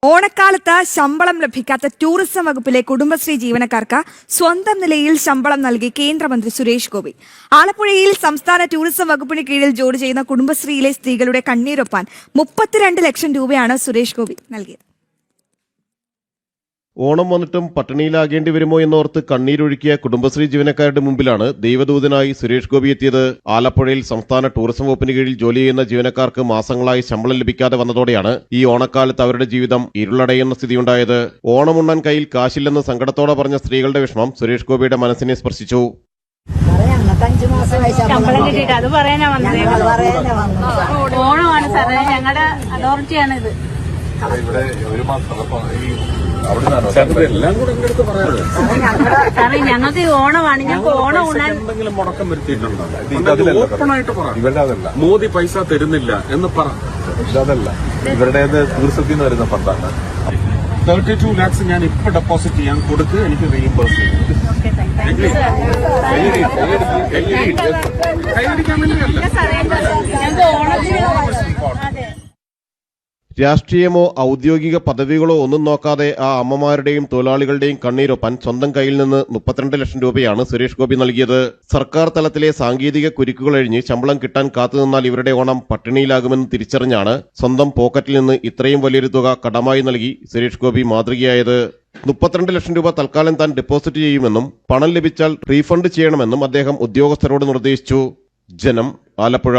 ഓണക്കാലത്ത് ശമ്പളം ലഭിക്കാത്ത ടൂറിസം വകുപ്പിലെ കുടുംബശ്രീ ജീവനക്കാർക്ക് സ്വന്തം നിലയിൽ ശമ്പളം നൽകി കേന്ദ്രമന്ത്രി സുരേഷ് ഗോപി. ആലപ്പുഴയിൽ സംസ്ഥാന ടൂറിസം വകുപ്പിന് കീഴിൽ ജോലി ചെയ്യുന്ന കുടുംബശ്രീയിലെ സ്ത്രീകളുടെ കണ്ണീരൊപ്പാൻ 32 ലക്ഷം രൂപയാണ് സുരേഷ് ഗോപി നൽകിയത്. ഓണം വന്നിട്ടും പട്ടിണിയിലാകേണ്ടി വരുമോ എന്നോർത്ത് കണ്ണീരൊഴുക്കിയ കുടുംബശ്രീ ജീവനക്കാരുടെ മുമ്പിലാണ് ദൈവദൂതനായി സുരേഷ് ഗോപി എത്തിയത്. ആലപ്പുഴയിൽ സംസ്ഥാന ടൂറിസം വകുപ്പിന് കീഴിൽ ജോലി ചെയ്യുന്ന ജീവനക്കാർക്ക് മാസങ്ങളായി ശമ്പളം ലഭിക്കാതെ വന്നതോടെയാണ് ഈ ഓണക്കാലത്ത് അവരുടെ ജീവിതം ഇരുളടയുന്ന സ്ഥിതിയുണ്ടായത്. ഓണമുണ്ണാൻ കയ്യിൽ കാശില്ലെന്ന് സങ്കടത്തോടെ പറഞ്ഞ സ്ത്രീകളുടെ വിഷമം സുരേഷ് ഗോപിയുടെ മനസ്സിനെ സ്പർശിച്ചു. ശമ്പളം കിട്ടിയിട്ട് അത് പറയാനാ വന്നത്. ഓണമാണ് സാറേ, ഞങ്ങളുടെ അതോറിറ്റിയാണ് ഇത്. സാറേ ഞങ്ങൾക്ക് ഓണമാണ്, ഞങ്ങൾക്ക് ഓണം ഉണ്ണാൻ മുടക്കം വരുത്തിയിട്ടുണ്ടോ? ഓപ്പണായിട്ട് പറ. മോദി പൈസ തരുന്നില്ല എന്ന് പറ. ഇതല്ല, ഇവരുടെ ടൂറിസത്തിൽ നിന്ന് വരുന്ന ഫണ്ടാണ്. 32 lakhs ഞാൻ ഇപ്പൊ ഡെപ്പോസിറ്റ് ചെയ്യാൻ കൊടുത്ത് എനിക്ക് റീഇംബേഴ്സ് ചെയ്യും. കൈയടിക്കാൻ വേണ്ടിയല്ല. രാഷ്ട്രീയമോ ഔദ്യോഗിക പദവികളോ ഒന്നും നോക്കാതെ ആ അമ്മമാരുടെയും തൊഴിലാളികളുടെയും കണ്ണീരൊപ്പാൻ സ്വന്തം കയ്യിൽ നിന്ന് 32 ലക്ഷം രൂപയാണ് സുരേഷ് ഗോപി നൽകിയത്. സർക്കാർ തലത്തിലെ സാങ്കേതിക കുരുക്കുകളഴിഞ്ഞ് ശമ്പളം കിട്ടാൻ കാത്തുനിന്നാൽ ഇവരുടെ ഓണം പട്ടിണിയിലാകുമെന്ന് തിരിച്ചറിഞ്ഞാണ് സ്വന്തം പോക്കറ്റിൽ നിന്ന് ഇത്രയും വലിയൊരു തുക കടമായി നൽകി സുരേഷ് ഗോപി മാതൃകയായത്. 32 ലക്ഷം രൂപ തൽക്കാലം താൻ ഡെപ്പോസിറ്റ് ചെയ്യുമെന്നും പണം ലഭിച്ചാൽ റീഫണ്ട് ചെയ്യണമെന്നും അദ്ദേഹം ഉദ്യോഗസ്ഥരോട് നിർദ്ദേശിച്ചു. ജനം, ആലപ്പുഴ.